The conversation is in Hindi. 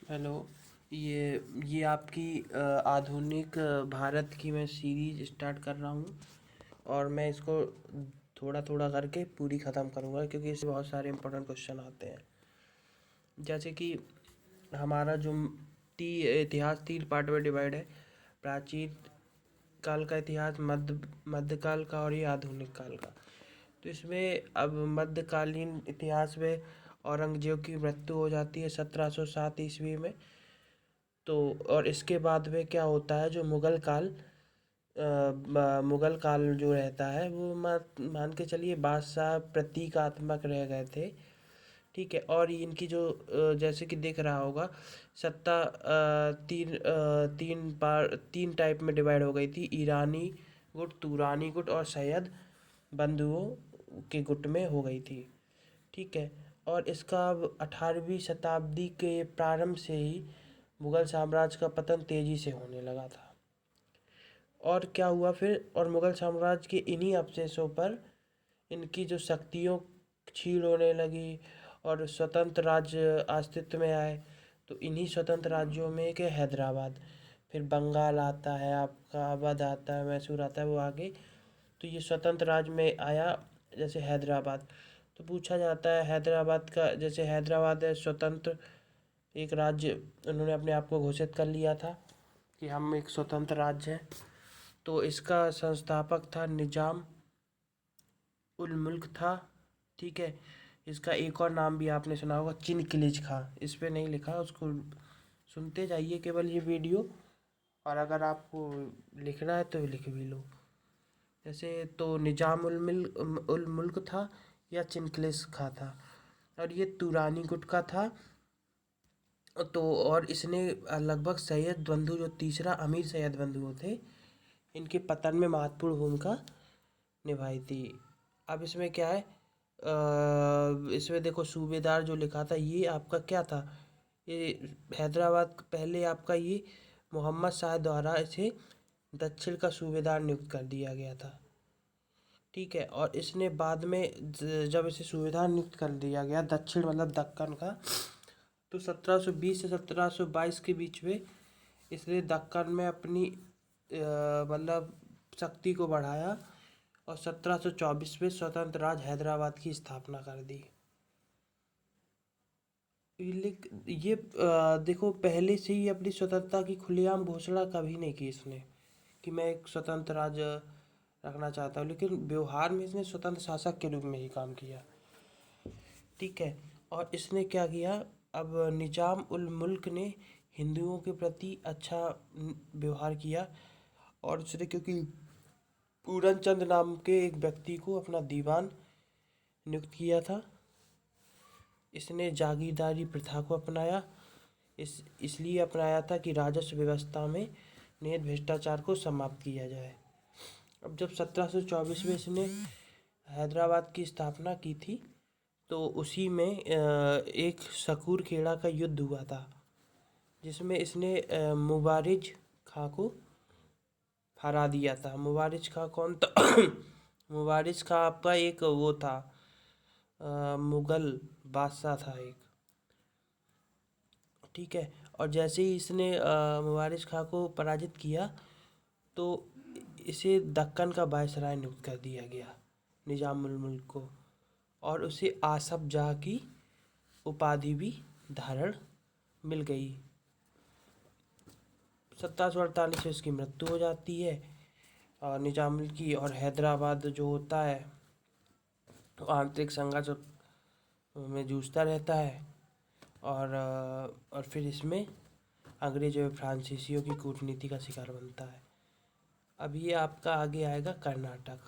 हेलो। ये आपकी आधुनिक भारत की मैं सीरीज स्टार्ट कर रहा हूँ और मैं इसको थोड़ा थोड़ा करके पूरी ख़त्म करूँगा क्योंकि इससे बहुत सारे इंपॉर्टेंट क्वेश्चन आते हैं। जैसे कि हमारा जो इतिहास 3 पार्ट में डिवाइड है। प्राचीन काल का इतिहास, मध्यकाल का और ये आधुनिक काल का। तो इसमें अब मध्यकालीन इतिहास में औरंगजेब की मृत्यु हो जाती है 1707 ईस्वी में। तो और इसके बाद में क्या होता है, जो मुगल काल जो रहता है वो मान के चलिए बादशाह प्रतीकात्मक रह गए थे। ठीक है। और इनकी जो जैसे कि दिख रहा होगा, सत्ता तीन टाइप में डिवाइड हो गई थी। ईरानी गुट, तुरानी गुट और सैयद बंधुओं के गुट में हो गई थी। ठीक है। और इसका अब 18वीं शताब्दी के प्रारंभ से ही मुगल साम्राज्य का पतन तेजी से होने लगा था। और क्या हुआ फिर, और मुगल साम्राज्य के इन्हीं अवशेषों पर इनकी जो शक्तियों क्षीण होने लगी और स्वतंत्र राज्य अस्तित्व में आए। तो इन्हीं स्वतंत्र राज्यों में एक है हैदराबाद, फिर बंगाल आता है, आपका अवध आता है, मैसूर आता है, वो आगे। तो ये स्वतंत्र राज्य में आया जैसे हैदराबाद। तो पूछा जाता है हैदराबाद का, जैसे हैदराबाद है स्वतंत्र एक राज्य, उन्होंने अपने आप को घोषित कर लिया था कि हम एक स्वतंत्र राज्य हैं। तो इसका संस्थापक था निजाम उल मुल्क था। ठीक है। इसका एक और नाम भी आपने सुना होगा, चिनकिलिज खां। इस पे नहीं लिखा, उसको सुनते जाइए केवल ये वीडियो, और अगर आपको लिखना है तो लिख भी लो। जैसे तो निजाम उल मुल्क था या चिनकिलिज खां था, और ये तुरानी गुट का था। तो और इसने लगभग सैयद बंधु, जो तीसरा अमीर सैयद बंधु थे, इनके पतन में महत्वपूर्ण भूमिका निभाई थी। अब इसमें क्या है, इसमें देखो सूबेदार जो लिखा था ये आपका क्या था, ये हैदराबाद पहले आपका ये मोहम्मद शाह द्वारा इसे दक्षिण का सूबेदार नियुक्त कर दिया गया था। ठीक है। और इसने बाद में जब इसे सूबेदार नियुक्त कर दिया गया दक्षिण मतलब दक्कन का, तो 1720 से 1722 के बीच में इसने दक्कन में अपनी मतलब शक्ति को बढ़ाया और 1724 में स्वतंत्र राज्य हैदराबाद की स्थापना कर दी। ये देखो, पहले से ही अपनी स्वतंत्रता की खुलेआम घोषणा कभी नहीं की इसने कि मैं एक स्वतंत्र राज्य रखना चाहता हूँ, लेकिन व्यवहार में इसने स्वतंत्र शासक के रूप में ही काम किया। ठीक है। और इसने क्या किया, अब निजाम उल मुल्क ने हिंदुओं के प्रति अच्छा व्यवहार किया, और उसने क्योंकि पूरन चंद नाम के एक व्यक्ति को अपना दीवान नियुक्त किया था। इसने जागीरदारी प्रथा को अपनाया, इसलिए अपनाया था कि राजस्व व्यवस्था में निहित भ्रष्टाचार को समाप्त किया जाए। अब जब 1724 में इसने हैदराबाद की स्थापना की थी, तो उसी में एक शकूर खेड़ा का युद्ध हुआ था, जिसमें इसने मुबारिज खां को हरा दिया था। मुबारिज खां कौन था? मुबारिज खां आपका एक वो था, मुगल बादशाह था एक। ठीक है। और जैसे ही इसने मुबारिज खां को पराजित किया, तो इसे दक्कन का वायसराय नियुक्त कर दिया गया निजाम उल मुल्क को, और उसे आसफ जाह की उपाधि भी धारण मिल गई। 1748 में इसकी मृत्यु हो जाती है, और निजामुल की, और हैदराबाद जो होता है तो आंतरिक संघर्ष में जूझता रहता है। और फिर इसमें अंग्रेज और फ्रांसीसियों की कूटनीति का शिकार बनता है। अब ये आपका आगे आएगा कर्नाटक।